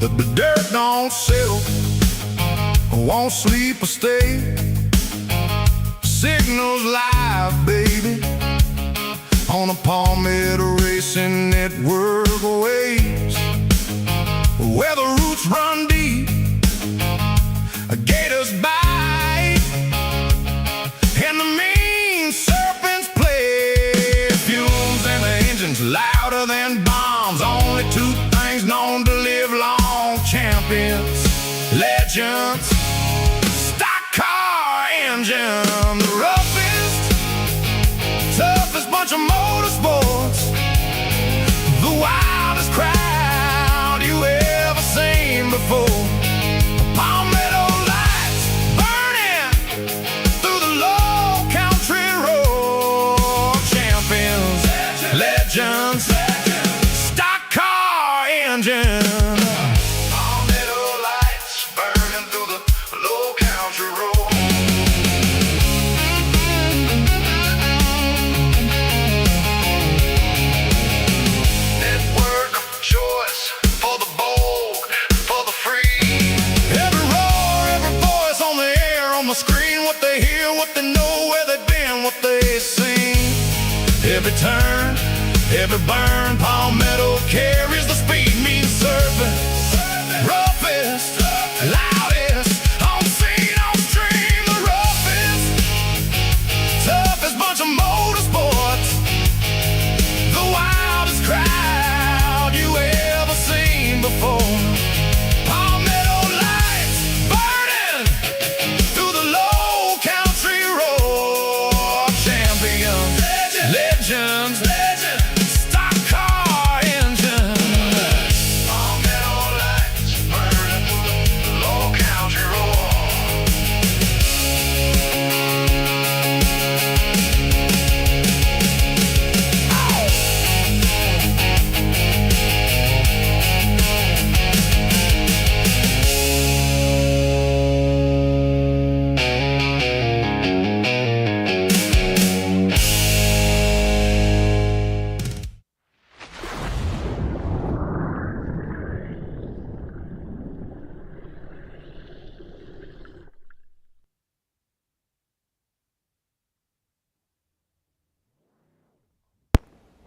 The dirt don't settle, won't sleep or stay. Signals live, baby, on the Palmetto Racing Network waves, where the roots run deep, gators bite, and the mean serpents play. Fumes and the engines louder than bombs. Only two things known to live long: champions, legends, stock car engine. The roughest, toughest bunch of motorsports, the wildest crowd you ever seen before. Palmetto lights burning through the low country road. Champions, legends, stock car engine. Palmetto lights burning through the low country road. Network of choice for the bold, for the free. Every roar, every voice on the air, on the screen. What they hear, what they know, where they've been, what they seen. Every turn, every burn, Palmetto carries the speed. Mean serpent, roughest, loudest, on scene, on stream. The roughest, toughest bunch of motorsports, the wildest crowd you ever seen before. Palmetto lights burning through the low country road. Champions, legends, stock car engine. Palmetto lights burning through the low country road.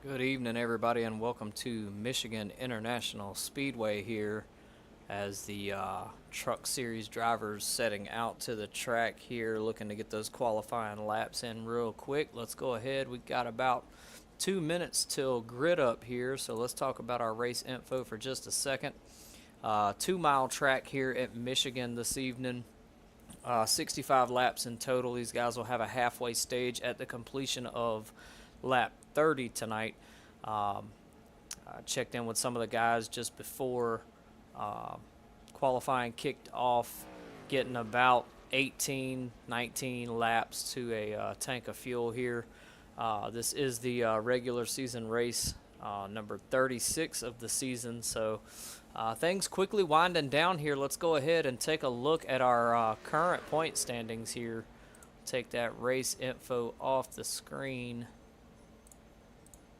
Good evening, everybody, and welcome to Michigan International Speedway here as the Truck Series drivers setting out to the track here, looking to get those qualifying laps in real quick. Let's go ahead. We've got about 2 minutes till grid up here, so let's talk about our race info for just a second. 2-mile track here at Michigan this evening. 65 laps in total. These guys will have a halfway stage at the completion of lap 30 tonight. I checked in with some of the guys just before qualifying kicked off, getting about 18, 19 laps to a tank of fuel here. This is the regular season race, number 36 of the season, so things quickly winding down here. Let's go ahead and take a look at our current point standings here. Take that race info off the screen.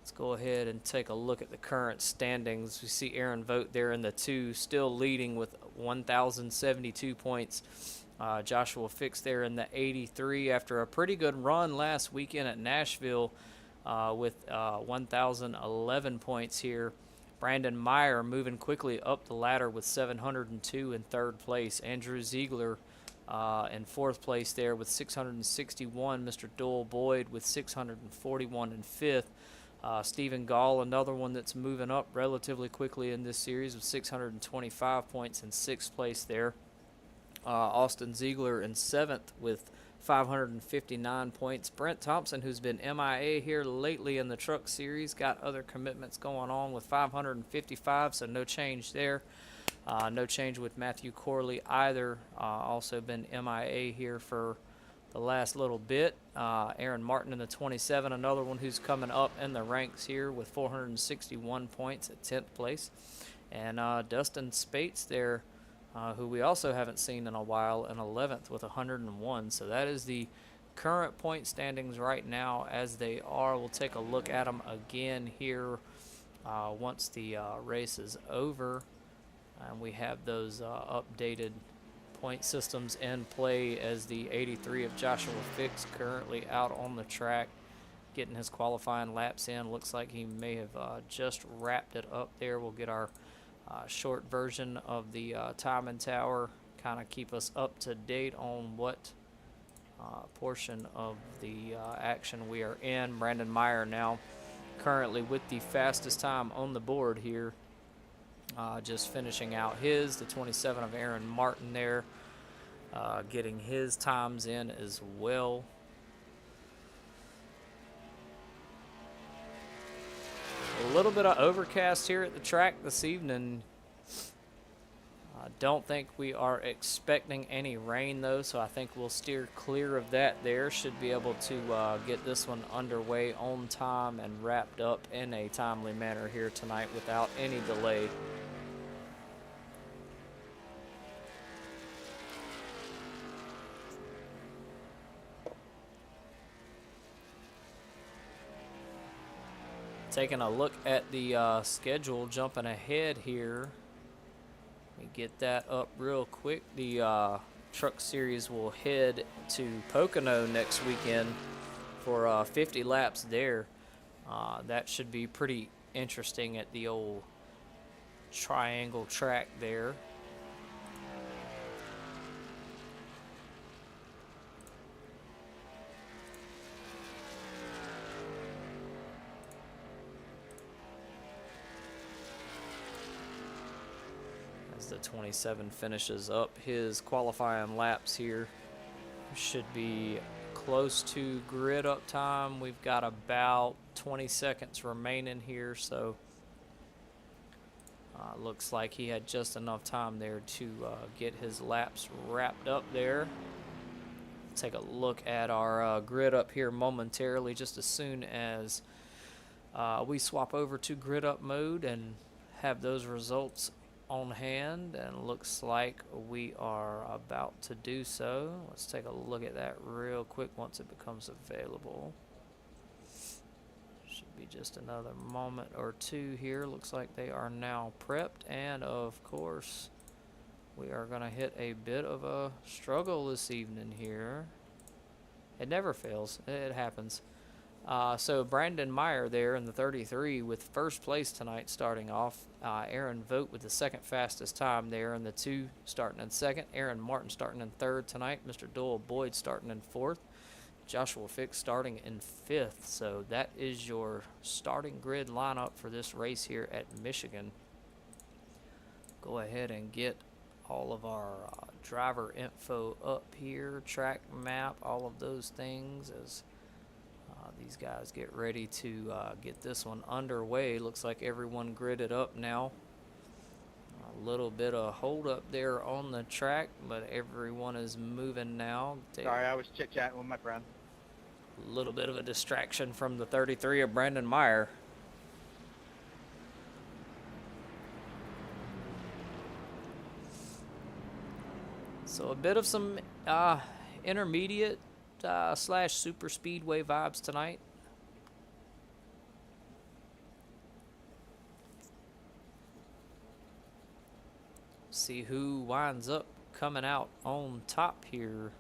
Let's go ahead and take a look at the current standings. We see Aaron Vogt there in the 2, still leading with 1,072 points. Joshua Fix there in the 83 after a pretty good run last weekend at Nashville with 1,011 points here. Brandon Meyer moving quickly up the ladder with 702 in 3rd place. Andrew Ziegler in 4th place there with 661. Mr. Doyle Boyd with 641 in 5th. Stephen Gall, another one that's moving up relatively quickly in this series with 625 points in 6th place there. Austin Ziegler in 7th with 559 points. Brent Thompson, who's been MIA here lately in the Truck Series, got other commitments going on with 555, so no change there. No change with Matthew Corley either. Also been MIA here for the last little bit. Aaron Martin in the 27, another one who's coming up in the ranks here with 461 points at 10th place. And Dustin Spates there, who we also haven't seen in a while, in 11th with 101. So that is the current point standings right now as they are. We'll take a look at them again here once the race is over. And we have those updated point systems in play as the 83 of Joshua Fix currently out on the track getting his qualifying laps in. Looks like he may have just wrapped it up there. We'll get our short version of the timing tower, kind of keep us up to date on what portion of the action we are in. Brandon Meyer now currently with the fastest time on the board here. Just finishing out his, the 27 of Aaron Martin there, getting his times in as well. A little bit of overcast here at the track this evening. I don't think we are expecting any rain though, so I think we'll steer clear of that there. Should be able to get this one underway on time and wrapped up in a timely manner here tonight without any delay. Taking a look at the schedule, jumping ahead here. Let me get that up real quick. The Truck Series will head to Pocono next weekend for 50 laps there. That should be pretty interesting at the old triangle track there. The 27 finishes up his qualifying laps here. Should be close to grid up time. We've got about 20 seconds remaining here, so looks like he had just enough time there to get his laps wrapped up there. Take a look at our grid up here momentarily, just as soon as we swap over to grid up mode and have those results on hand, and looks like we are about to do so. Let's take a look at that real quick once it becomes available. Should be just another moment or two here. Looks like they are now prepped, and of course we are going to hit a bit of a struggle this evening here. It never fails. It happens. So Brandon Meyer there in the 33 with first place tonight starting off. Aaron Vogt with the second fastest time there in the 2 starting in second. Aaron Martin starting in third tonight. Mr. Doyle Boyd starting in fourth. Joshua Fix starting in fifth. So that is your starting grid lineup for this race here at Michigan. Go ahead and get all of our driver info up here, track map, all of those things as these guys get ready to get this one underway. Looks like everyone gridded up now. A little bit of hold up there on the track, but everyone is moving now. Sorry, I was chit-chatting with my friend. A little bit of a distraction from the 33 of Brandon Meyer. So a bit of some intermediate slash super speedway vibes tonight. See who winds up coming out on top here.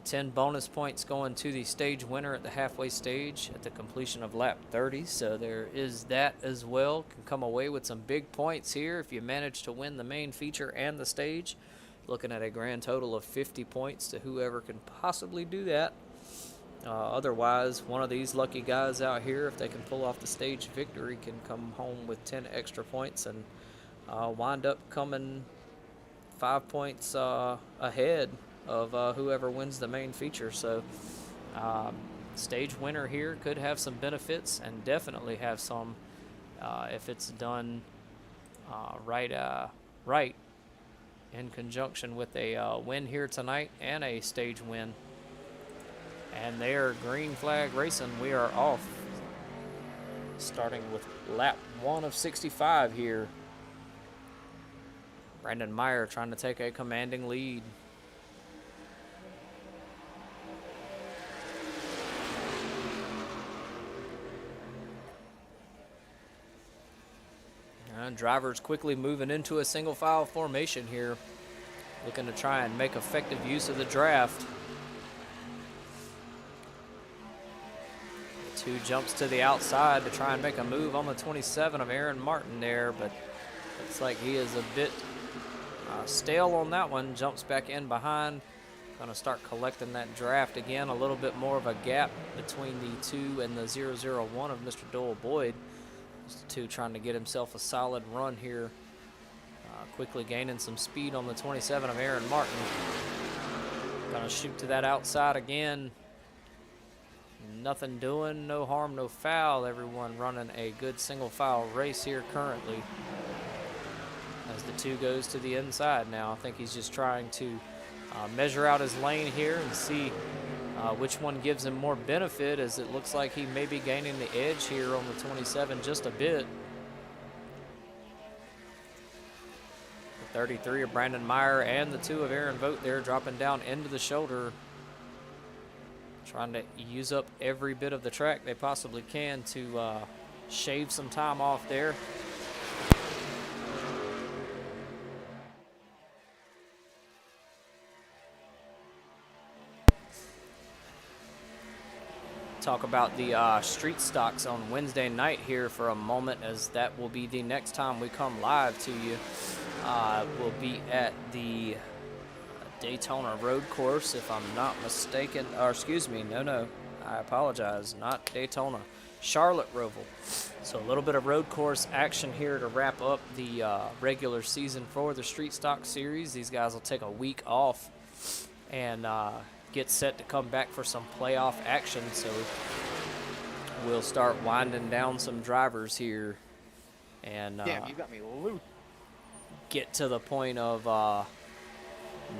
10 bonus points going to the stage winner at the halfway stage at the completion of lap 30. So there is that as well. Can come away with some big points here if you manage to win the main feature and the stage. Looking at a grand total of 50 points to whoever can possibly do that. Otherwise, one of these lucky guys out here, if they can pull off the stage victory, can come home with 10 extra points and wind up coming 5 points ahead of whoever wins the main feature. So stage winner here could have some benefits, and definitely have some if it's done right in conjunction with a win here tonight and a stage win. And there, green flag racing. We are off, starting with lap 1 of 65 here. Brandon Meyer trying to take a commanding lead. And drivers quickly moving into a single file formation here, looking to try and make effective use of the draft. The 2 jumps to the outside to try and make a move on the 27 of Aaron Martin there, but looks like he is a bit stale on that one. Jumps back in behind. Going to start collecting that draft again. A little bit more of a gap between the 2 and the 001 of Mr. Doyle Boyd. Just the 2 trying to get himself a solid run here. Quickly gaining some speed on the 27 of Aaron Martin. Going to shoot to that outside again. Nothing doing, no harm, no foul. Everyone running a good single file race here currently. As the 2 goes to the inside now. I think he's just trying to measure out his lane here and see which one gives him more benefit, as it looks like he may be gaining the edge here on the 27 just a bit. The 33 of Brandon Meyer and the 2 of Aaron Vogt there dropping down into the shoulder, trying to use up every bit of the track they possibly can to shave some time off there. Talk about the street stocks on Wednesday night here for a moment, as that will be the next time we come live to you. We'll be at the Daytona Road Course, if I'm not mistaken. Or excuse me, no, I apologize, not Daytona, Charlotte Roval. So a little bit of road course action here to wrap up the regular season for the Street Stock Series. These guys will take a week off and get set to come back for some playoff action. So we'll start winding down some drivers here and Damn, you got me loose. get to the point of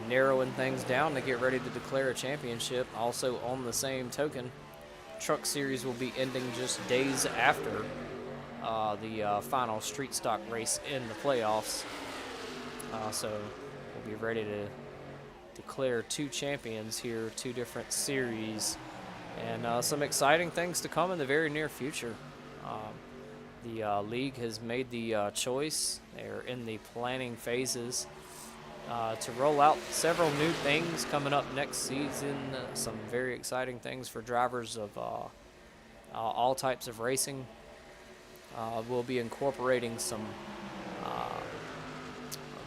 narrowing things down to get ready to declare a championship. Also on the same token, Truck Series will be ending just days after the final street stock race in the playoffs. So we'll be ready to declare 2 champions here, 2 different series, and some exciting things to come in the very near future. The league has made the choice. They're in the planning phases to roll out several new things coming up next season. Some very exciting things for drivers of all types of racing. We'll be incorporating some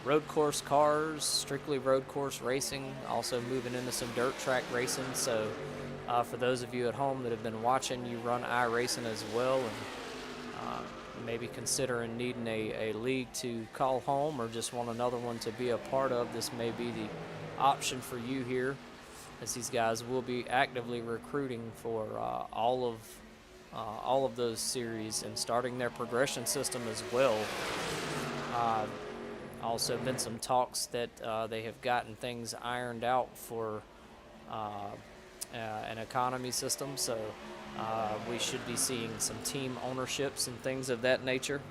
road course cars, strictly road course racing, also moving into some dirt track racing. So for those of you at home that have been watching, you run iRacing as well, and maybe considering needing a league to call home or just want another one to be a part of, this may be the option for you here, as these guys will be actively recruiting for all of those series and starting their progression system as well. Also been some talks that they have gotten things ironed out for an economy system, so we should be seeing some team ownerships and things of that nature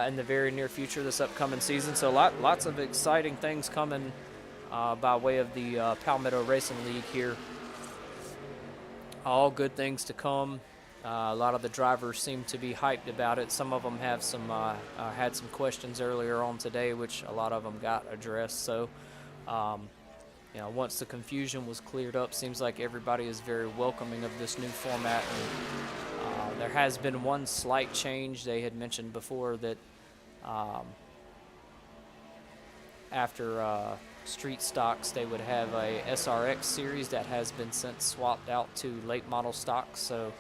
in the very near future this upcoming season. So lots of exciting things coming by way of the Palmetto Racing League here. All good things to come. A lot of the drivers seem to be hyped about it. Some of them have had some questions earlier on today, which a lot of them got addressed. So, once the confusion was cleared up, seems like everybody is very welcoming of this new format. And there has been one slight change. They had mentioned before that after street stocks, they would have a SRX series that has been since swapped out to late model stocks. So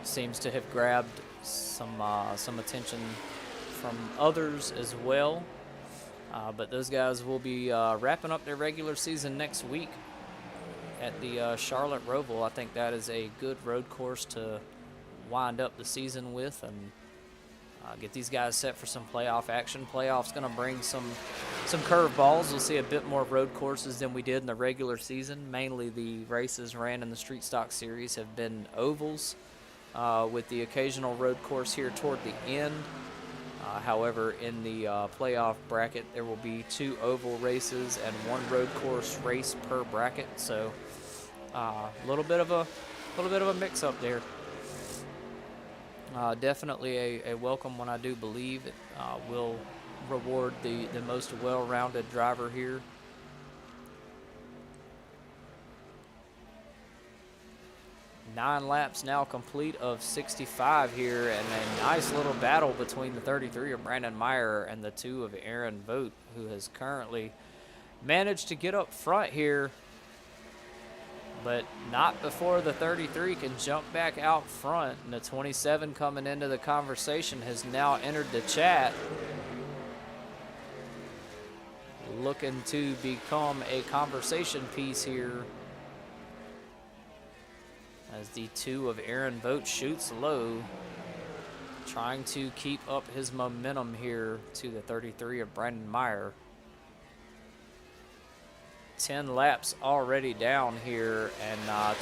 seems to have grabbed some attention from others as well. But those guys will be wrapping up their regular season next week at the Charlotte Roval. I think that is a good road course to wind up the season with and get these guys set for some playoff action. Playoffs going to bring some curveballs. We'll see a bit more road courses than we did in the regular season. Mainly the races ran in the Street Stock Series have been ovals, with the occasional road course here toward the end. However, in the playoff bracket, there will be 2 oval races and 1 road course race per bracket. So a little bit of a mix-up there. Definitely a welcome one. I do believe it will reward the most well-rounded driver here. Nine laps now complete of 65 here, and a nice little battle between the 33 of Brandon Meyer and the 2 of Aaron Vogt, who has currently managed to get up front here, but not before the 33 can jump back out front. And the 27 coming into the conversation has now entered the chat, looking to become a conversation piece here, as the 2 of Aaron Vogt shoots low, trying to keep up his momentum here to the 33 of Brandon Meyer. 10 laps already down here, and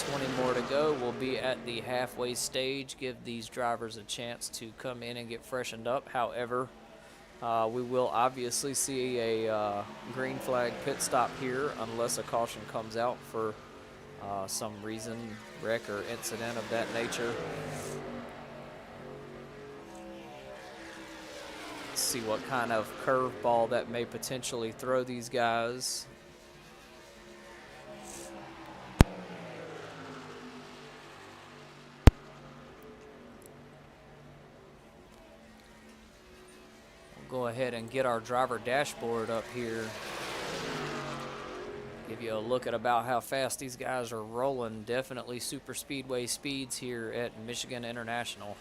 20 more to go. We'll be at the halfway stage, give these drivers a chance to come in and get freshened up. However, we will obviously see a green flag pit stop here unless a caution comes out for some reason, wreck or incident of that nature. Let's see what kind of curveball that may potentially throw these guys. We'll go ahead and get our driver dashboard up here. Give you a look at about how fast these guys are rolling. Definitely super speedway speeds here at Michigan International.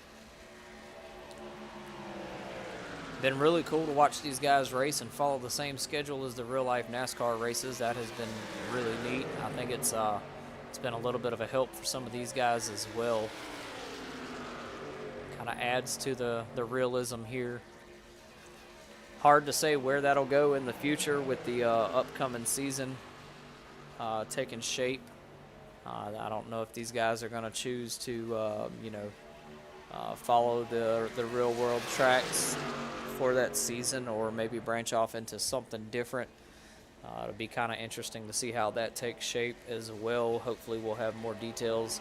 Been really cool to watch these guys race and follow the same schedule as the real life NASCAR races. That has been really neat. I think it's been a little bit of a help for some of these guys as well. Kind of adds to the realism here. Hard to say where that'll go in the future with the upcoming season taking shape. I don't know if these guys are going to choose to, follow the real world tracks for that season, or maybe branch off into something different. It'll be kind of interesting to see how that takes shape as well. Hopefully we'll have more details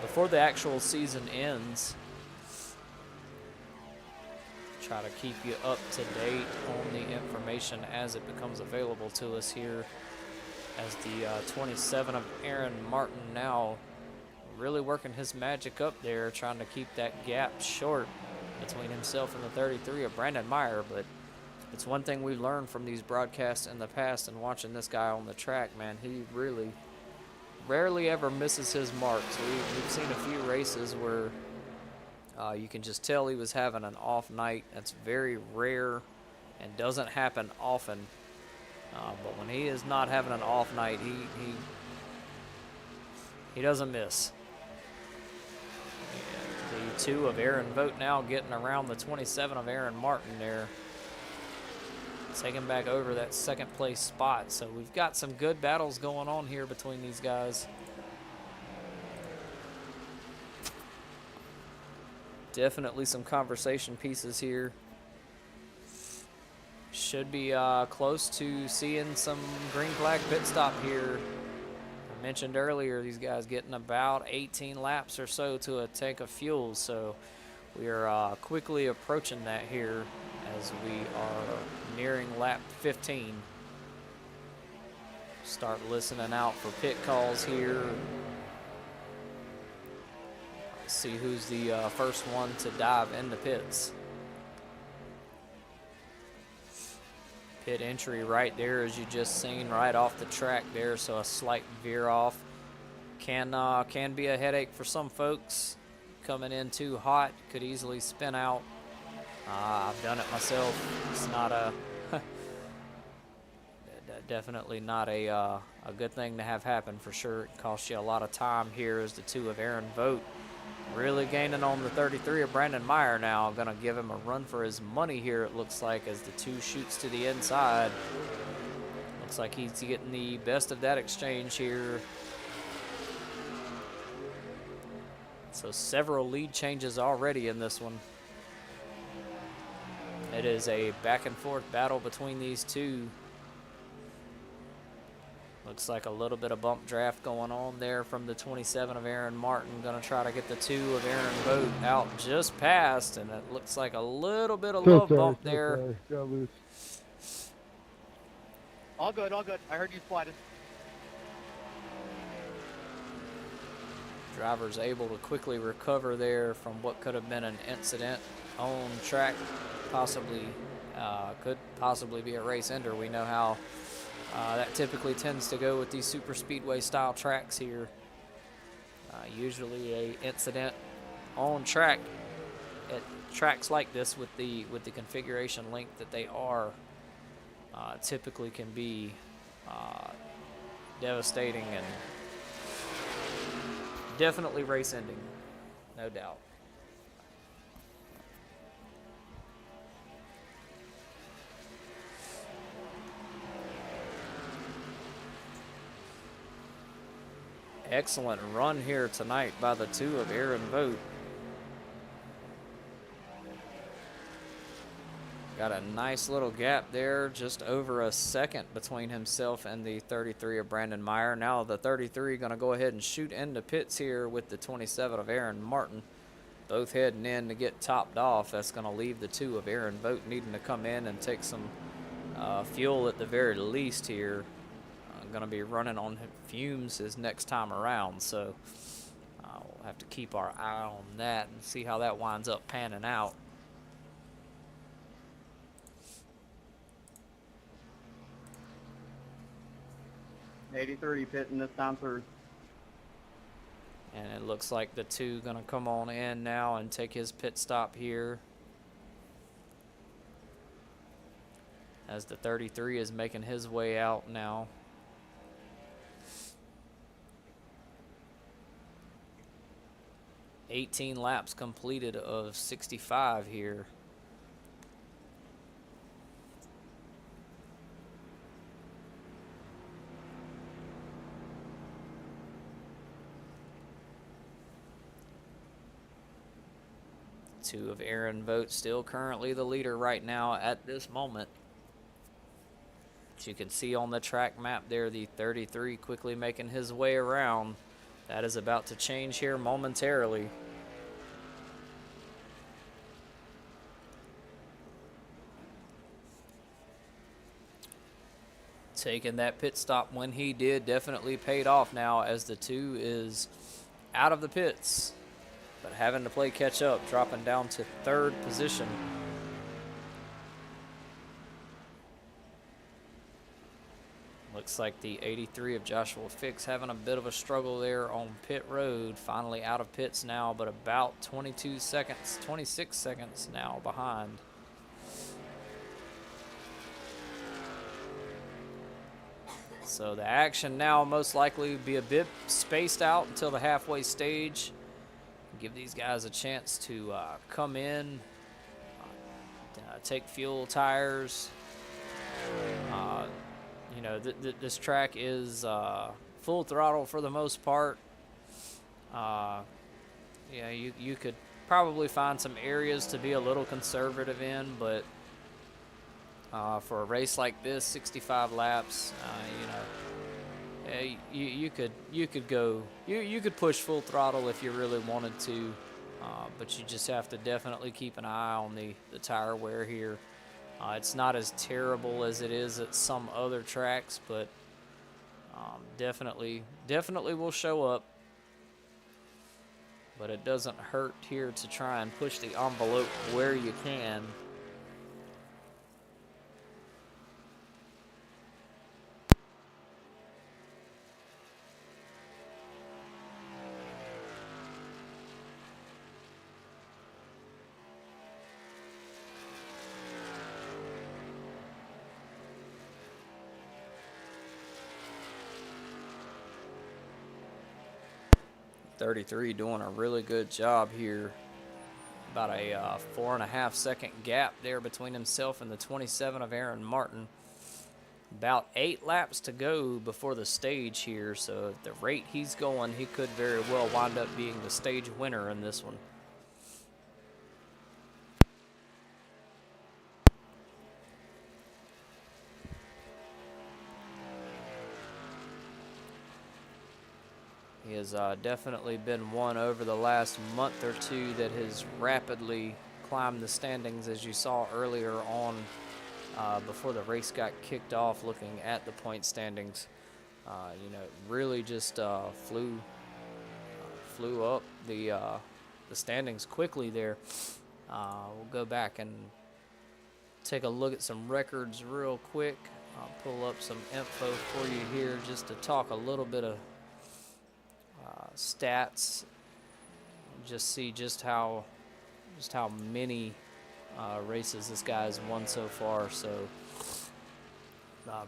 before the actual season ends. Try to keep you up to date on the information as it becomes available to us here, as the 27 of Aaron Martin now really working his magic up there, trying to keep that gap short between himself and the 33 of Brandon Meyer. But it's one thing we've learned from these broadcasts in the past and watching this guy on the track, man, he really rarely ever misses his marks. We've seen a few races where you can just tell he was having an off night. That's very rare and doesn't happen often. But when he is not having an off night, he doesn't miss. And the 2 of Aaron Vogt now getting around the 27 of Aaron Martin there, taking back over that second place spot. So we've got some good battles going on here between these guys. Definitely some conversation pieces here. Should be close to seeing some green flag pit stop here. I mentioned earlier these guys getting about 18 laps or so to a tank of fuel, so we are quickly approaching that here as we are nearing lap 15. Start listening out for pit calls here. See who's the first one to dive into pits. Pit entry right there, as you just seen, right off the track there, so a slight veer off can be a headache for some folks. Coming in too hot could easily spin out. I've done it myself. It's not a definitely not a good thing to have happen for sure. It costs you a lot of time here, as the 2 of Aaron Vogt really gaining on the 33 of Brandon Meyer now. Going to give him a run for his money here, it looks like, as the 2 shoots to the inside. Looks like he's getting the best of that exchange here. So several lead changes already in this one. It is a back and forth battle between these two. Looks like a little bit of bump draft going on there from the 27 of Aaron Martin. Going to try to get the 2 of Aaron Vogt out just past, and it looks like a little bit of love bump there. Got loose. All good, all good. I heard you sliding. Driver's able to quickly recover there from what could have been an incident on track. Could possibly be a race ender. We know how that typically tends to go with these super speedway style tracks here. Usually a incident on track at tracks like this with the configuration length that they are typically can be devastating and definitely race ending, no doubt. Excellent run here tonight by the 2 of Aaron Vogt. Got a nice little gap there, just over a second between himself and the 33 of Brandon Meyer. Now the 33 going to go ahead and shoot into pits here with the 27 of Aaron Martin. Both heading in to get topped off. That's going to leave the 2 of Aaron Vogt needing to come in and take some fuel at the very least here. Going to be running on fumes his next time around, so we'll have to keep our eye on that and see how that winds up panning out. '83 pitting this time through. And it looks like the 2 going to come on in now and take his pit stop here, as the 33 is making his way out now. $18 laps completed of 65 here. Two of Aaron Vogt still currently the leader right now at this moment. As you can see on the track map there, the 33 quickly making his way around. That is about to change here momentarily. Taking that pit stop when he did definitely paid off now, as the 2 is out of the pits, but having to play catch up, dropping down to 3rd position. Looks like the 83 of Joshua Fix having a bit of a struggle there on pit road. Finally out of pits now, but about 26 seconds now behind. So the action now most likely be a bit spaced out until the halfway stage. Give these guys a chance to come in, take fuel, tires. You know, this track is full throttle for the most part. Yeah, you could probably find some areas to be a little conservative in, but for a race like this, 65 laps, you could push full throttle if you really wanted to, but you just have to definitely keep an eye on the tire wear here. It's not as terrible as it is at some other tracks, but definitely will show up. But it doesn't hurt here to try and push the envelope where you can. .33 doing a really good job here. About a 4.5 second gap there between himself and the 27 of Aaron Martin. About 8 laps to go before the stage here, so at the rate he's going, he could very well wind up being the stage winner in this one. He has definitely been one over the last month or two that has rapidly climbed the standings, as you saw earlier on before the race got kicked off. Looking at the point standings, you know, really just flew up the standings quickly there. We'll go back and take a look at some records real quick. I'll pull up some info for you here just to talk a little bit of stats. Just see just how many races this guy has won so far. So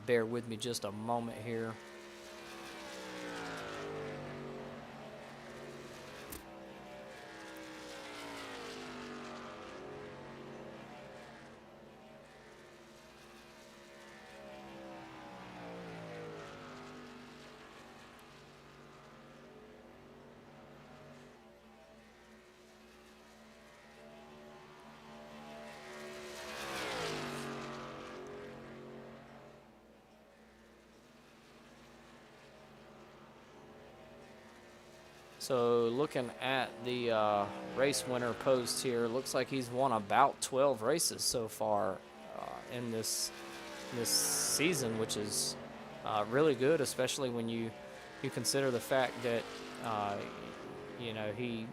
bear with me just a moment here. So looking at the race winner post here, looks like he's won about 12 races so far in this season, which is really good, especially when you consider the fact that you know, he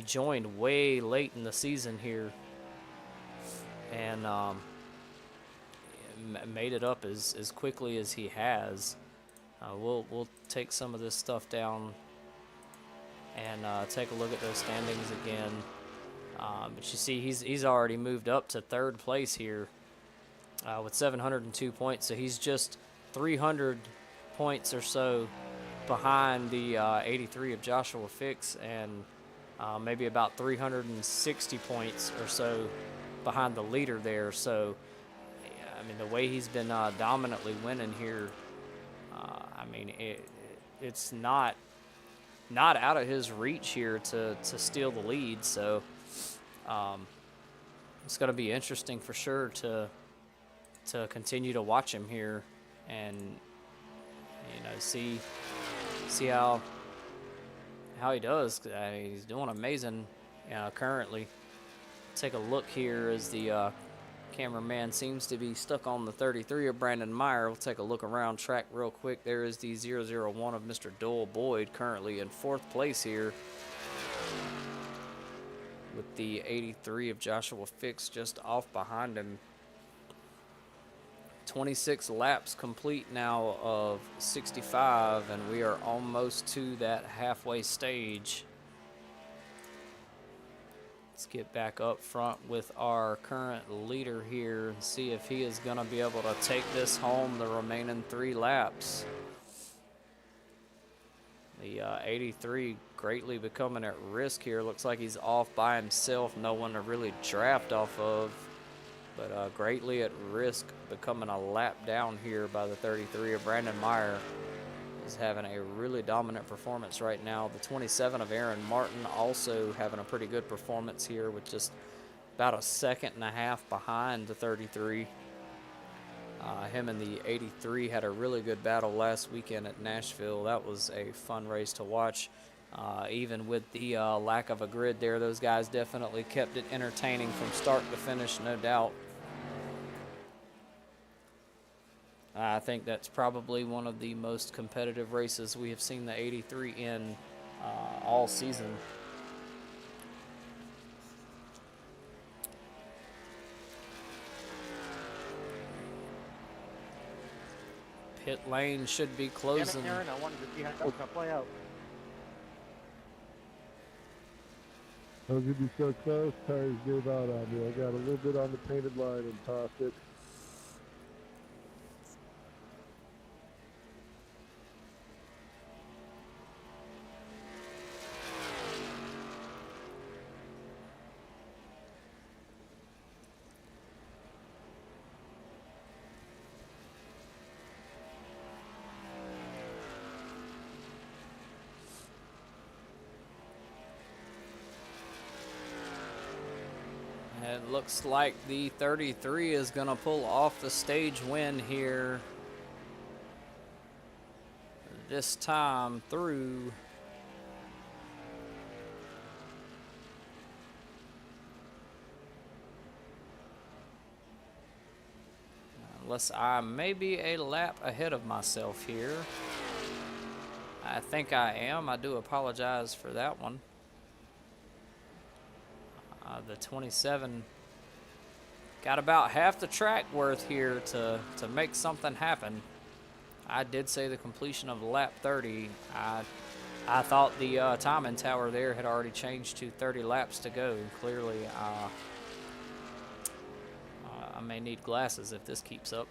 joined way late in the season here and made it up as quickly as he has. We'll take some of this stuff down and take a look at those standings again. But you see, he's already moved up to third place here with 702 points. So he's just 300 points or so behind the 83 of Joshua Fix, and maybe about 360 points or so behind the leader there. So, I mean, the way he's been dominantly winning here, I mean, it's not out of his reach here to steal the lead. So it's going to be interesting for sure to continue to watch him here and, you know, see how he does. I mean, he's doing amazing currently. Take a look here as the cameraman seems to be stuck on the 33 of Brandon Meyer. We'll take a look around track real quick. There is the 001 of Mr. Doyle Boyd, currently in fourth place here, with the 83 of Joshua Fix just off behind him. 26 laps complete now of 65, and we are almost to that halfway stage. Let's get back up front with our current leader here and see if he is going to be able to take this home the remaining 3 laps. The 83 greatly becoming at risk here. Looks like he's off by himself. No one to really draft off of, but greatly at risk, becoming a lap down here by the 33 of Brandon Meyer. Is having a really dominant performance right now. The 27 of Aaron Martin also having a pretty good performance here, with just about a second and a half behind the 33. Him and the 83 had a really good battle last weekend at Nashville. That was a fun race to watch. Even with the lack of a grid there, those guys definitely kept it entertaining from start to finish, no doubt. I think that's probably one of the most competitive races we have seen the 83 in all season. Pit lane should be closing. Damn it, Aaron, I wanted to see how it's gonna play out. I was going to be so close, tires gave out on me. I got a little bit on the painted line and tossed it. It looks like the 33 is going to pull off the stage win here. this time through. Unless I may be a lap ahead of myself here. I think I am. I do apologize for that one. The 27 got about half the track worth here to make something happen. I did say the completion of lap 30. I thought the timing tower there had already changed to 30 laps to go. Clearly, I may need glasses if this keeps up.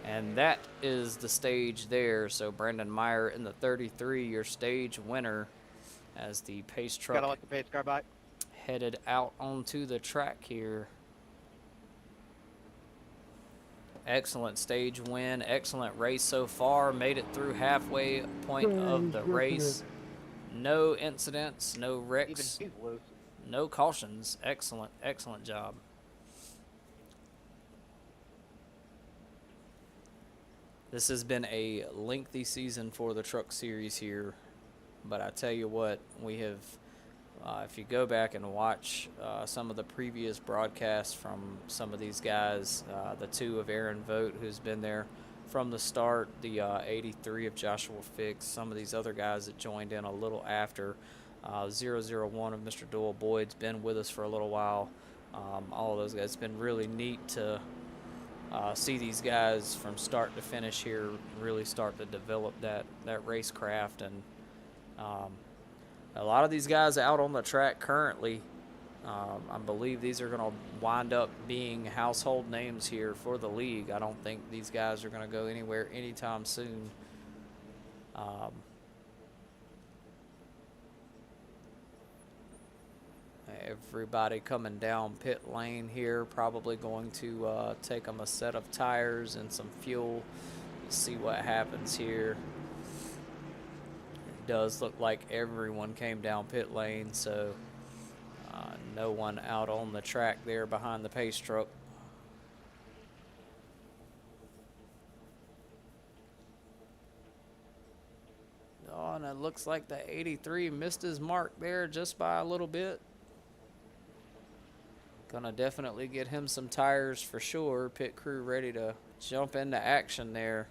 And that is the stage there. So Brandon Meyer in the 33, your stage winner, as the pace truck Gotta let the pace car by. headed out onto the track here. Excellent stage win, excellent race so far. Made it through halfway point of the race. No incidents, no wrecks, Even he's loose. no cautions. Excellent, excellent job. This has been a lengthy season for the truck series here, but I tell you what, we have, if you go back and watch some of the previous broadcasts from some of these guys, the 2 of Aaron Vogt, who's been there from the start, the 83 of Joshua Fix, some of these other guys that joined in a little after, 001 of Mr. Doyle Boyd's been with us for a little while. All of those guys, it's been really neat to see these guys from start to finish here really start to develop that racecraft. And a lot of these guys out on the track currently, I believe these are going to wind up being household names here for the league. I don't think these guys are going to go anywhere anytime soon. Everybody coming down pit lane here, probably going to take them a set of tires and some fuel. See what happens here. It does look like everyone came down pit lane, so no one out on the track there behind the pace truck. Oh, and it looks like the 83 missed his mark there just by a little bit. Gonna definitely get him some tires for sure. Pit crew ready to jump into action there.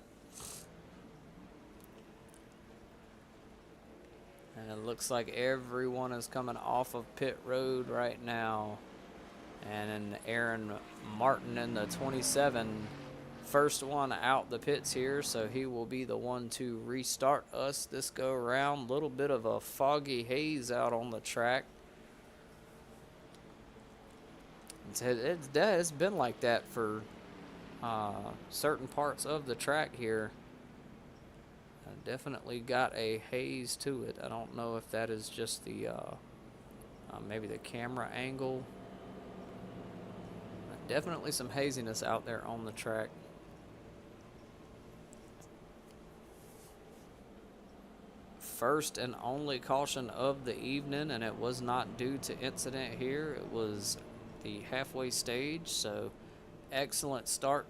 And it looks like everyone is coming off of pit road right now. And Aaron Martin in the 27, first one out the pits here, so he will be the one to restart us this go around. Little bit of a foggy haze out on the track. It's been like that for certain parts of the track here. Definitely got a haze to it. I don't know if that is just the maybe the camera angle. Definitely some haziness out there on the track. First and only caution of the evening, and it was not due to incident here. It was the halfway stage, so excellent start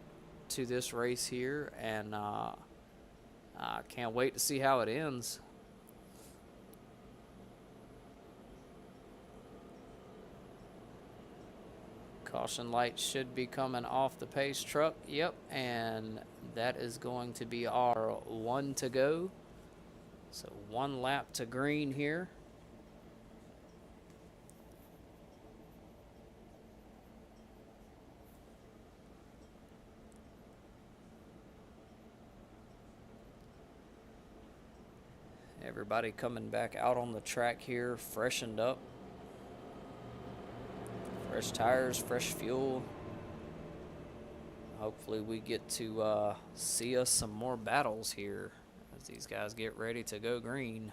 to this race here, and I can't wait to see how it ends. Caution light should be coming off the pace truck. Yep, and that is going to be our 1 to go. So 1 lap to green here. Everybody coming back out on the track here, freshened up. Fresh tires, fresh fuel. Hopefully we get to see us some more battles here as these guys get ready to go green.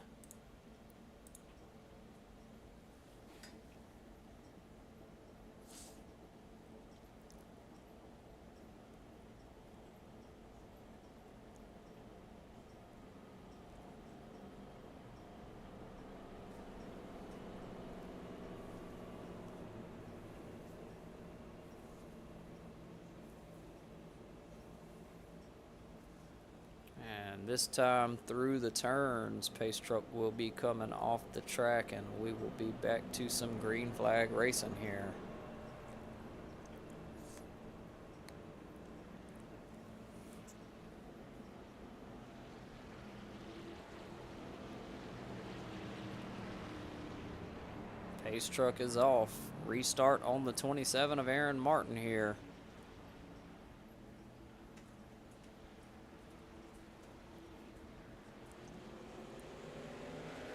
this time through the turns, pace truck will be coming off the track, and we will be back to some green flag racing here. Pace truck is off. Restart on the 27 of Aaron Martin here.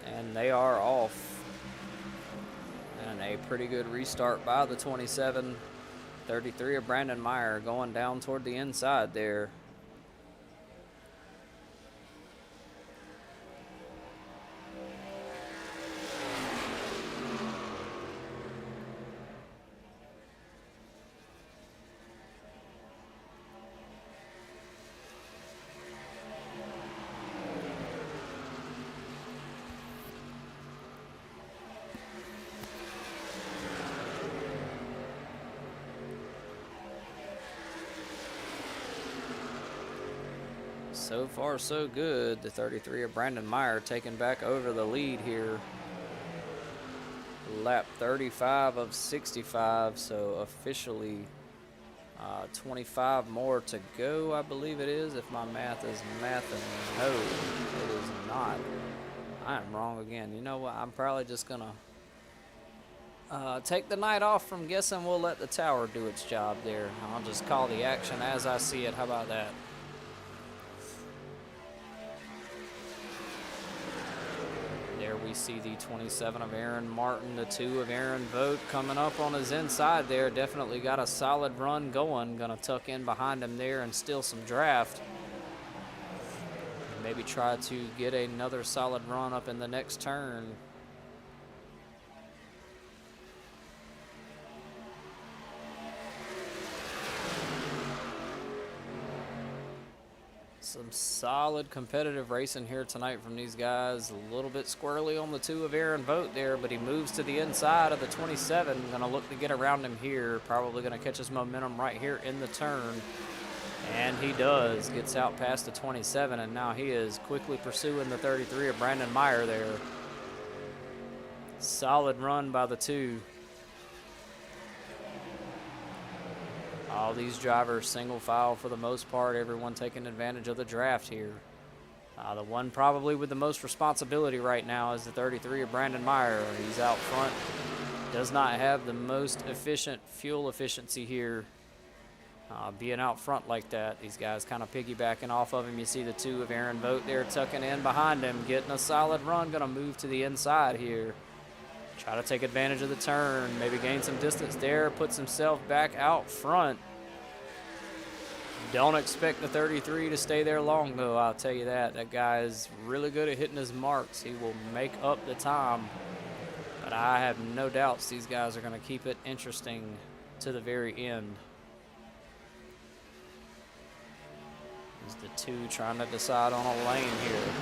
And they are off. And a pretty good restart by the 27. 33 of Brandon Meyer going down toward the inside there. So far, so good. The 33 of Brandon Meyer taking back over the lead here. Lap 35 of 65, so officially 25 more to go, I believe it is, if my math is mathing. No, it is not. I am wrong again. You know what? I'm probably just going to take the night off from guessing. We'll let the tower do its job there. I'll just call the action as I see it. How about that? We see the 27 of Aaron Martin, the 2 of Aaron Vogt coming up on his inside there. Definitely got a solid run going. Gonna tuck in behind him there and steal some draft. Maybe try to get another solid run up in the next turn. Some solid competitive racing here tonight from these guys. A little bit squirrely on the 2 of Aaron Vogt there, but he moves to the inside of the 27. Gonna look to get around him here. Probably gonna catch his momentum right here in the turn. And he does. Gets out past the 27, and now he is quickly pursuing the 33 of Brandon Meyer there. Solid run by the 2. All these drivers single file for the most part, everyone taking advantage of the draft here. The one probably with the most responsibility right now is the 33 of Brandon Meyer. He's out front, does not have the most efficient fuel efficiency here. Being out front like that, these guys kind of piggybacking off of him. You see the 2 of Aaron Vogt there tucking in behind him, getting a solid run, gonna move to the inside here. Try to take advantage of the turn, maybe gain some distance there, puts himself back out front. Don't expect the 33 to stay there long, though, I'll tell you that. That guy is really good at hitting his marks. He will make up the time. But I have no doubts these guys are going to keep it interesting to the very end. Is the 2 trying to decide on a lane here.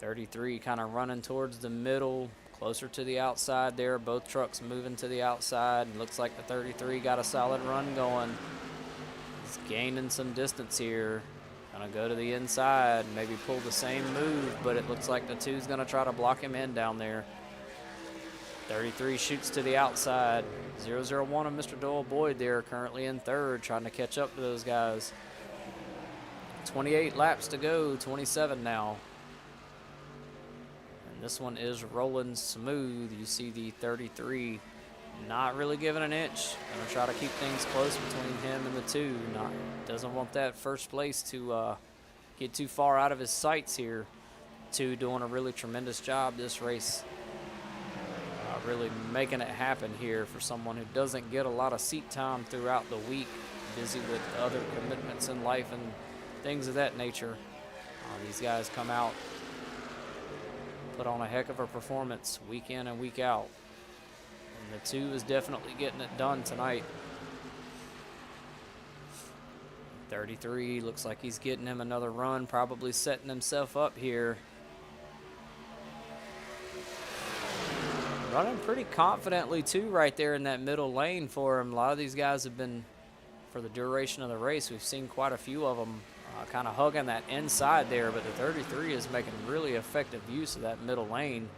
33 kind of running towards the middle, closer to the outside there. Both trucks moving to the outside. Looks like the 33 got a solid run going. He's gaining some distance here. Gonna go to the inside, maybe pull the same move, but it looks like the 2's gonna try to block him in down there. 33 shoots to the outside. 001 of Mr. Doyle Boyd there, currently in third, trying to catch up to those guys. 28 laps to go, 27 now. This one is rolling smooth. You see the 33 not really giving an inch. Gonna try to keep things close between him and the 2. Doesn't want that first place to get too far out of his sights here. 2 doing a really tremendous job this race. Really making it happen here for someone who doesn't get a lot of seat time throughout the week. Busy with other commitments in life and things of that nature. These guys come out, put on a heck of a performance week in and week out. And the 2 is definitely getting it done tonight. 33 looks like he's getting him another run, probably setting himself up here. Running pretty confidently too right there in that middle lane for him. A lot of these guys have been, for the duration of the race, we've seen quite a few of them kind of hugging that inside there, but the 33 is making really effective use of that middle lane.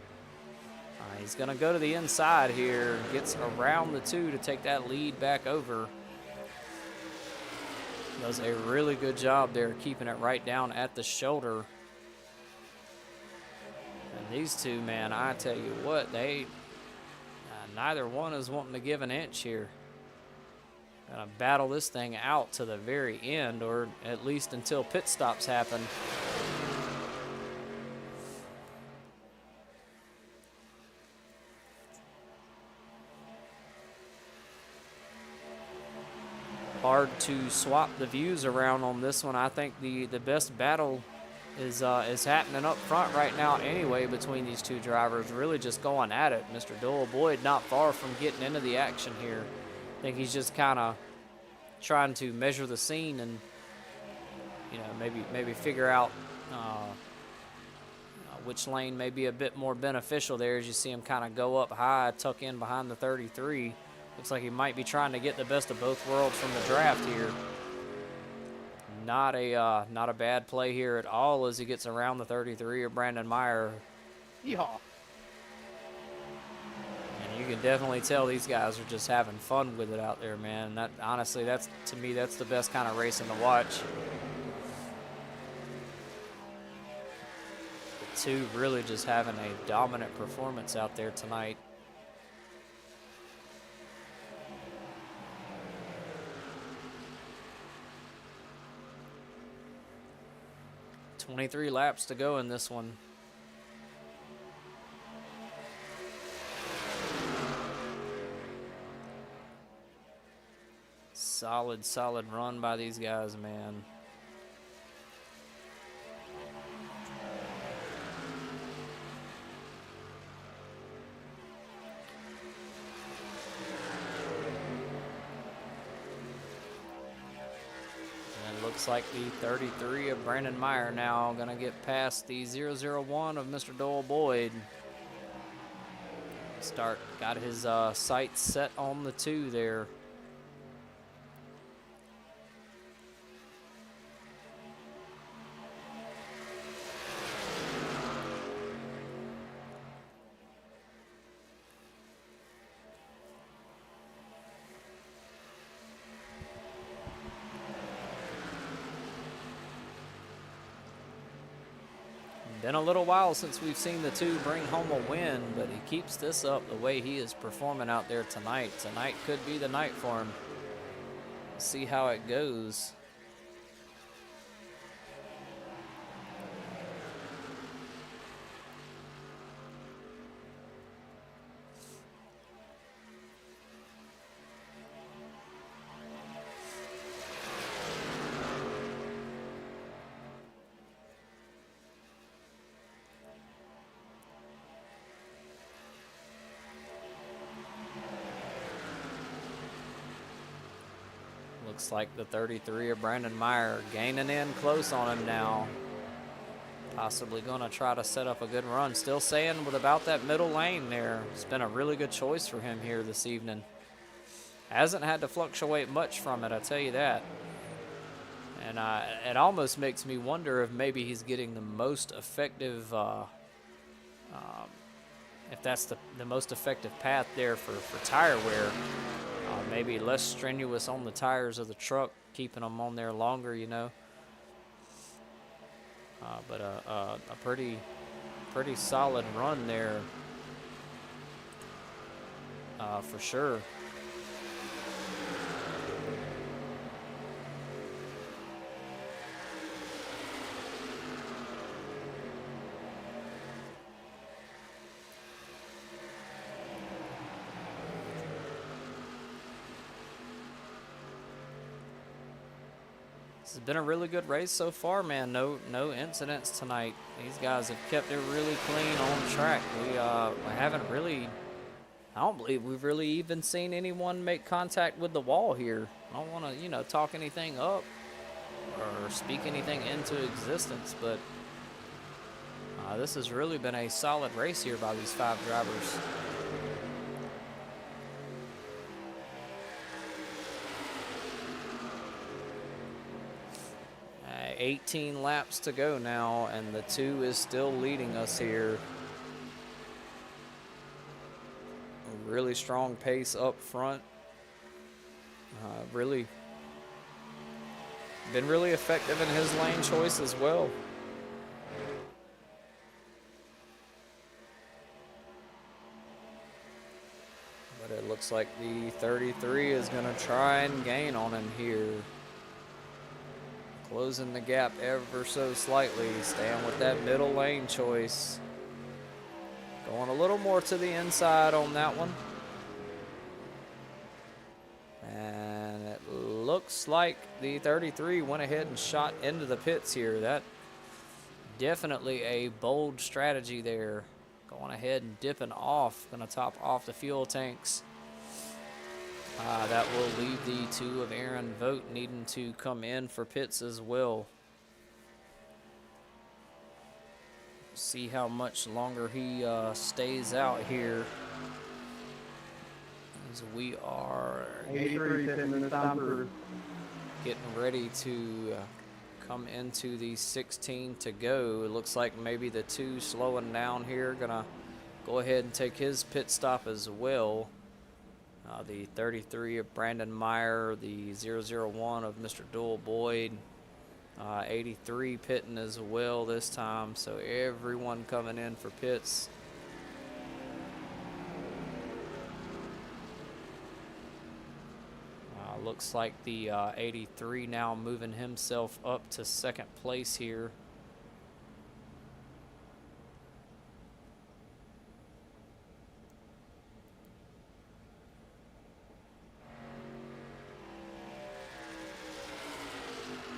He's going to go to the inside here, gets around the 2 to take that lead back over. Does a really good job there keeping it right down at the shoulder. And these two, man, I tell you what, they neither one is wanting to give an inch here. Gonna battle this thing out to the very end, or at least until pit stops happen. Hard to swap the views around on this one. I think the best battle is happening up front right now anyway between these two drivers, really just going at it. Mr. Doyle Boyd not far from getting into the action here. I think he's just kind of trying to measure the scene and, you know, maybe figure out which lane may be a bit more beneficial there as you see him kind of go up high, tuck in behind the 33. Looks like he might be trying to get the best of both worlds from the draft here. Not a bad play here at all as he gets around the 33 of Brandon Meyer. Yeehaw. And you can definitely tell these guys are just having fun with it out there, man. That honestly, that's to me, that's the best kind of racing to watch. The two really just having a dominant performance out there tonight. .23 laps to go in this one. Solid run by these guys, man. Looks like the 33 of Brandon Meyer now going to get past the 001 of Mr. Doyle Boyd. Got his sights set on the 2 there. Been a little while since we've seen the 2 bring home a win, but he keeps this up the way he is performing out there tonight. Tonight could be the night for him. We'll see how it goes. Looks like the 33 of Brandon Meyer gaining in close on him now. Possibly going to try to set up a good run. Still saying with about that middle lane there. It's been a really good choice for him here this evening. Hasn't had to fluctuate much from it, I tell you that. And it almost makes me wonder if maybe he's getting the most effective, if that's the most effective path there for tire wear. Maybe less strenuous on the tires of the truck, keeping them on there longer, you know. But a pretty solid run there, for sure. This has been a really good race so far, man. No incidents tonight. These guys have kept it really clean on track. We haven't really, I don't believe we've really even seen anyone make contact with the wall here. I don't want to, you know, talk anything up or speak anything into existence, but this has really been a solid race here by these 5 drivers. 18 laps to go now, and the 2 is still leading us here. A really strong pace up front. Really been really effective in his lane choice as well. But it looks like the 33 is going to try and gain on him here. Closing the gap ever so slightly, staying with that middle lane choice. Going a little more to the inside on that one. And it looks like the 33 went ahead and shot into the pits here. That definitely a bold strategy there. Going ahead and dipping off, gonna top off the fuel tanks. That will leave the 2 of Aaron Vogt needing to come in for pits as well. See how much longer he stays out here. As we are 83 minutes down through. getting ready to come into the 16 to go. It looks like maybe the 2 slowing down here, gonna go ahead and take his pit stop as well. The 33 of Brandon Meyer, the 001 of Mr. Dual Boyd, 83 pitting as well this time, so everyone coming in for pits. Looks like the 83 now moving himself up to second place here.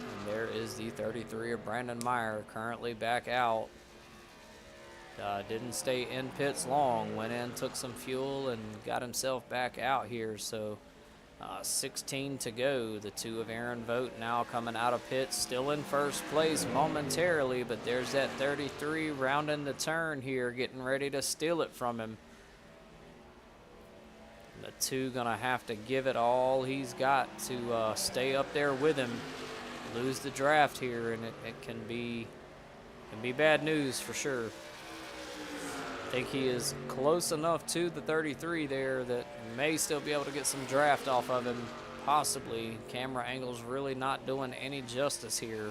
And there is the 33 of Brandon Meyer, currently back out. Didn't stay in pits long, went in, took some fuel, and got himself back out here. So 16 to go. The 2 of Aaron Vogt now coming out of pits, still in first place momentarily, but there's that 33 rounding the turn here, getting ready to steal it from him. The 2 gonna have to give it all he's got to stay up there with him. Lose the draft here, and it can be bad news for sure. I think he is close enough to the 33 there that may still be able to get some draft off of him, possibly. Camera angle's really not doing any justice here.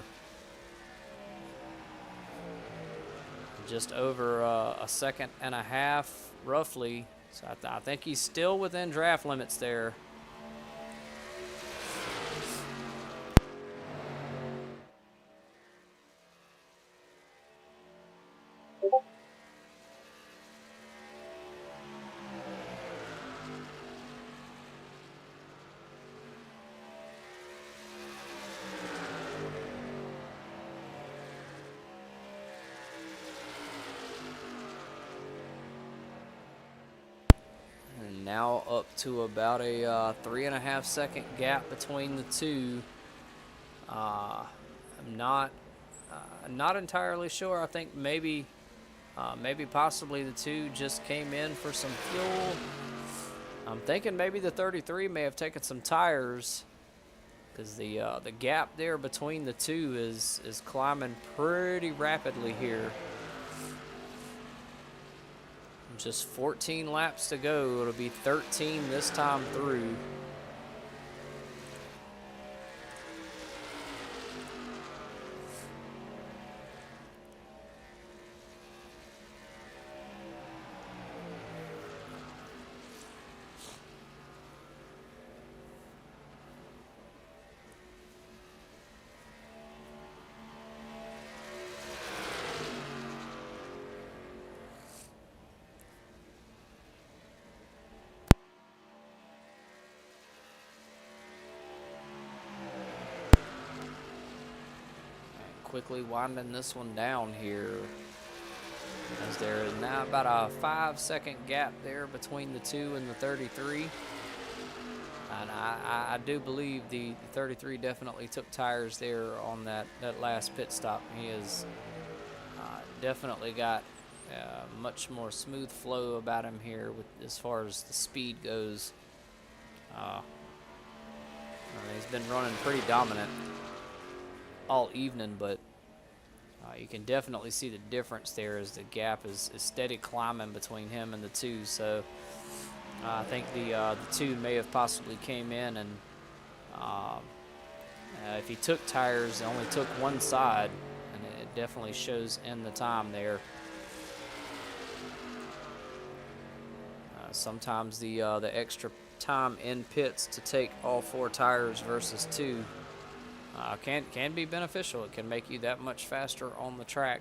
Just over a second and a half, roughly. So I think he's still within draft limits there. Now up to about a 3.5 second gap between the 2. I'm not entirely sure. I think maybe possibly the 2 just came in for some fuel. I'm thinking maybe the 33 may have taken some tires, because the gap there between the 2 is climbing pretty rapidly here. Just 14 laps to go. It'll be 13 this time through. Quickly winding this one down here, as there is now about a 5-second gap there between the 2 and the 33. And I do believe the 33 definitely took tires there on that last pit stop. He has definitely got much more smooth flow about him here as far as the speed goes. He's been running pretty dominant. all evening, but you can definitely see the difference there as the gap is steady climbing between him and the 2. So I think the 2 may have possibly came in, and if he took tires, only took one side, and it definitely shows in the time there. Sometimes the extra time in pits to take all 4 tires versus 2 can be beneficial. It can make you that much faster on the track.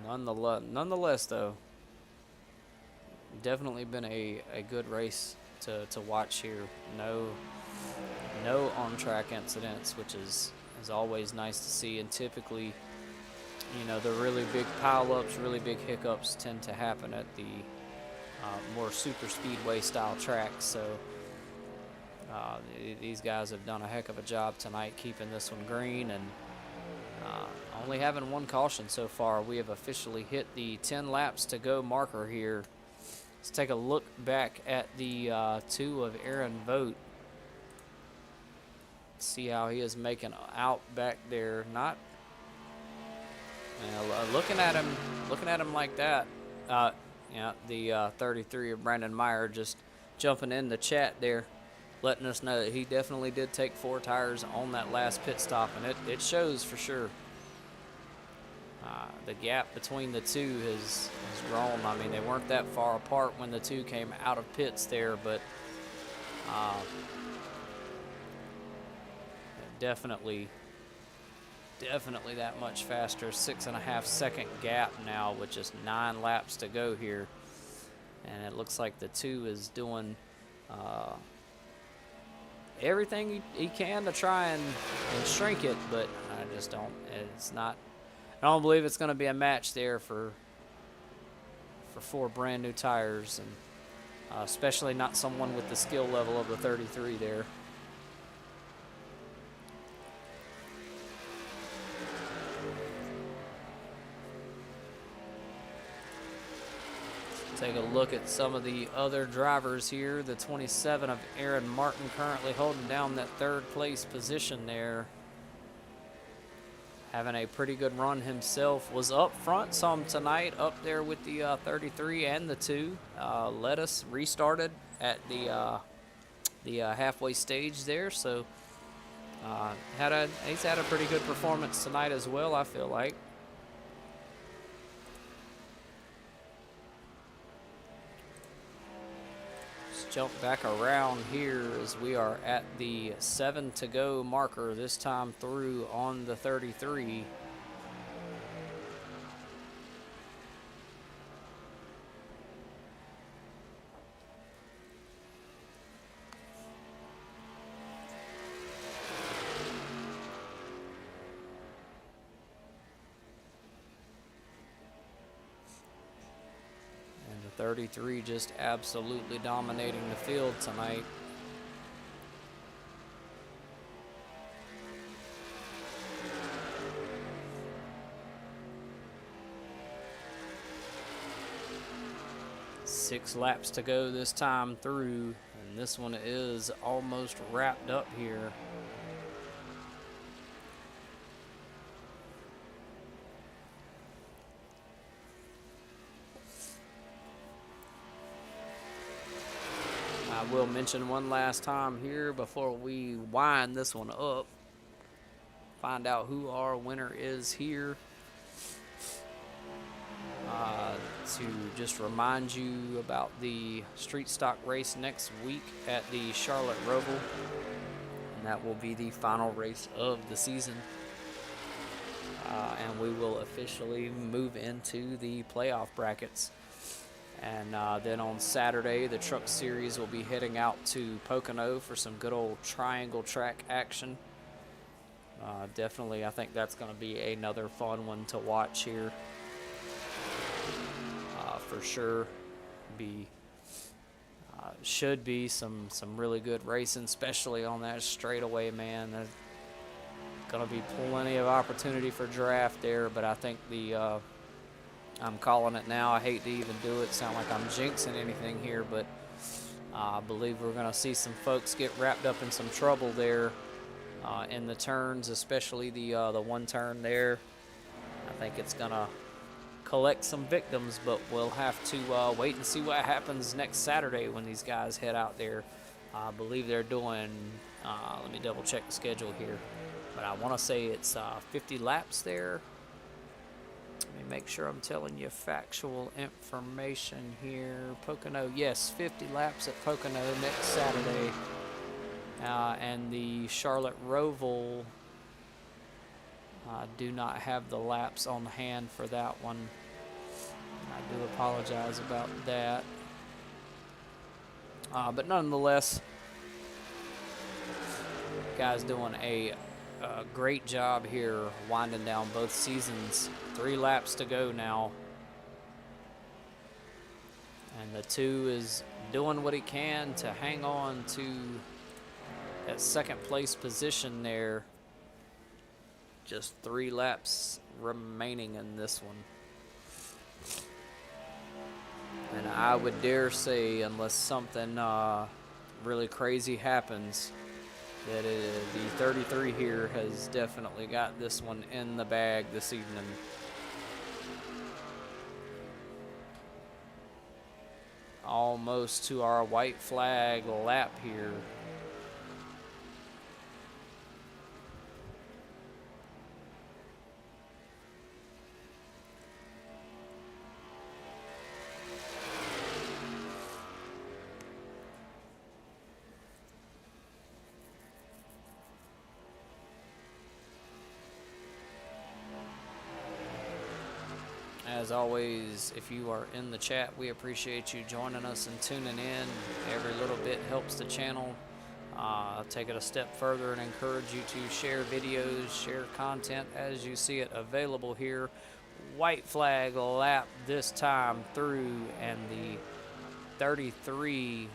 Nonetheless, though, definitely been a good race to watch here. No on-track incidents, which is always nice to see. And typically, you know, the really big pile-ups, really big hiccups tend to happen at the more super speedway style tracks. So these guys have done a heck of a job tonight keeping this one green, and only having 1 caution so far. We have officially hit the 10 laps to go marker here. Let's take a look back at the 2 of Aaron Vogt. See how he is making out back there. Not looking at him like that. Yeah, the 33 of Brandon Meyer just jumping in the chat there, letting us know that he definitely did take 4 tires on that last pit stop, and it shows for sure. The gap between the 2 has grown. I mean, they weren't that far apart when the 2 came out of pits there, but definitely that much faster. 6.5 second gap now with just 9 laps to go here, and it looks like the 2 is doing everything he can to try and shrink it, but I just don't. It's not. I don't believe it's going to be a match there for 4 brand new tires, and especially not someone with the skill level of the 33 there. Take a look at some of the other drivers here. The 27 of Aaron Martin currently holding down that 3rd place position there. Having a pretty good run himself. Was up front some tonight, up there with the 33 and the 2. Led us, restarted at the halfway stage there. So he's had a pretty good performance tonight as well, I feel like. Jump back around here as we are at the 7 to go marker, this time through on the 33. And the 33 just absolutely dominating the field tonight. Six laps to go this time through, and this one is almost wrapped up here. I will mention one last time here before we wind this one up. Find out who our winner is here. To just remind you about the street stock race next week at the Charlotte Roval, and that will be the final race of the season. And we will officially move into the playoff brackets. And then on Saturday, the Truck Series will be heading out to Pocono for some good old triangle track action. Definitely, I think that's going to be another fun one to watch here. For sure, should be some really good racing, especially on that straightaway, man. There's going to be plenty of opportunity for draft there, but I think the I'm calling it now. I hate to even do it. Sound like I'm jinxing anything here, but I believe we're going to see some folks get wrapped up in some trouble there in the turns, especially the one turn there. I think it's going to collect some victims, but we'll have to wait and see what happens next Saturday when these guys head out there. I believe they're doing, let me double check the schedule here, but I want to say it's 50 laps there. Let me make sure I'm telling you factual information here. Pocono, yes, 50 laps at Pocono next Saturday. And the Charlotte Roval, do not have the laps on hand for that one. I do apologize about that. But nonetheless, guys doing a great job here winding down both seasons. 3 laps to go now. And the 2 is doing what he can to hang on to that second place position there. Just 3 laps remaining in this one. And I would dare say, unless something really crazy happens, that the 33 here has definitely got this one in the bag this evening. Almost to our white flag lap here. As always, if you are in the chat, we appreciate you joining us and tuning in. Every little bit helps the channel. Take it a step further and encourage you to share videos, share content as you see it available here. White flag lap this time through, and the 33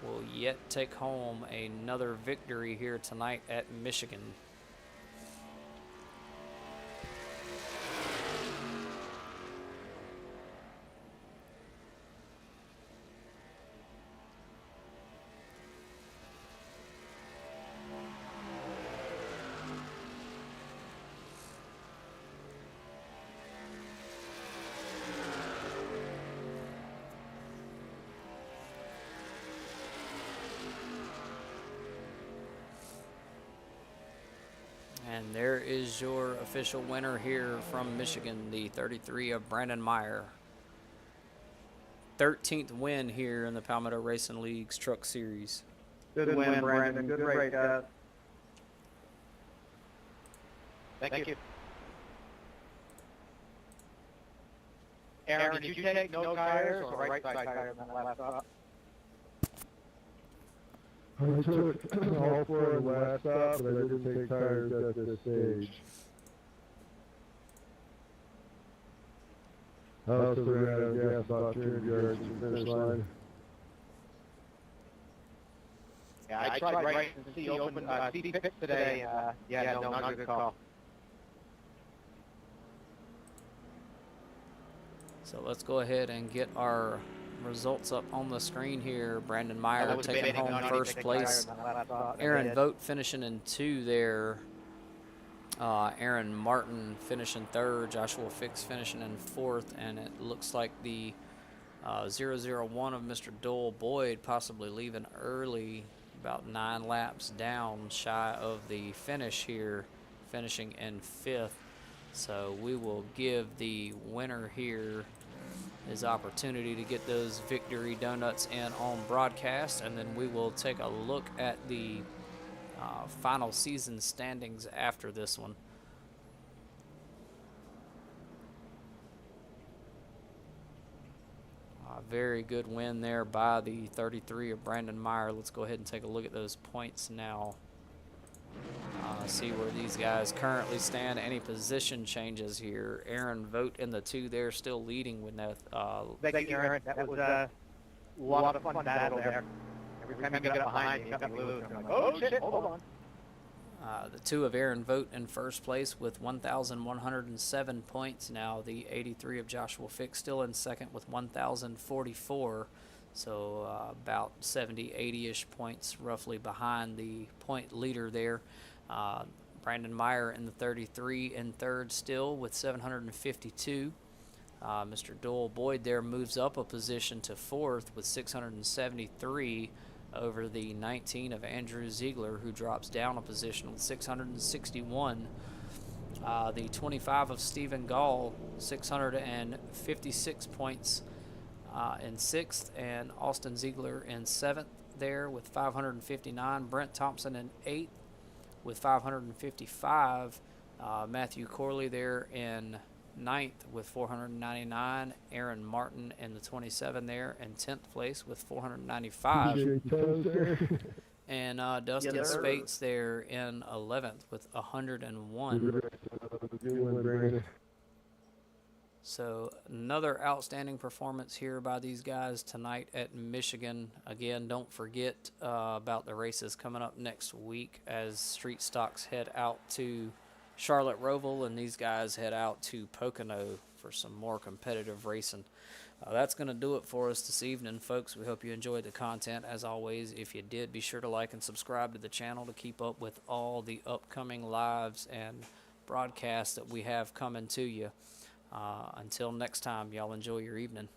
will yet take home another victory here tonight at Michigan. And there is your official winner here from Michigan, the 33 of Brandon Meyer. 13th win here in the Palmetto Racing League's Truck Series. Good win, Brandon. Good race, guys. Thank you. Aaron, did you take no tires or right side tires on the last stop? I took all 4 in the last stop, but I didn't take tires at this stage. I also ran out of gas about 300 yards from the finish line. Yeah, I tried right to see open see pits today. Yeah, no, not a good call. So let's go ahead and get our results up on the screen here. Brandon Meyer taking home first place. Aaron Vogt finishing in 2 there. Aaron Martin finishing 3rd. Joshua Fix finishing in 4th. And it looks like the 001 of Mr. Dole Boyd possibly leaving early, about 9 laps down shy of the finish here, finishing in 5th. So we will give the winner here his opportunity to get those victory donuts in on broadcast, and then we will take a look at the final season standings after this one. Very good win there by the 33 of Brandon Meyer. Let's go ahead and take a look at those points now. See where these guys currently stand. Any position changes here. Aaron Vogt in the 2 there, still leading with that. Thank you, Aaron. That was a lot of fun battle there. Every time you got behind you, you got me lose. I'm like, oh shit, hold on. The two of Aaron Vogt in first place with 1,107 points. Now the 83 of Joshua Fick still in second with 1,044. So about 70, 80-ish points roughly behind the point leader there. Brandon Meyer in the 33 in third still with 752. Mr. Doyle Boyd there moves up a position to fourth with 673 over the 19 of Andrew Ziegler, who drops down a position with 661. The 25 of Stephen Gall, 656 points in sixth, and Austin Ziegler in seventh there with 559. Brent Thompson in eighth with 555. Matthew Corley there in ninth with 499. Aaron Martin in the 27 there in 10th place with 495. And Dustin Yes, sir. Spates there in 11th with 101. So another outstanding performance here by these guys tonight at Michigan. Again, don't forget about the races coming up next week as Street Stocks head out to Charlotte Roval and these guys head out to Pocono for some more competitive racing. That's going to do it for us this evening, folks. We hope you enjoyed the content. As always, if you did, be sure to like and subscribe to the channel to keep up with all the upcoming lives and broadcasts that we have coming to you. Until next time, y'all enjoy your evening.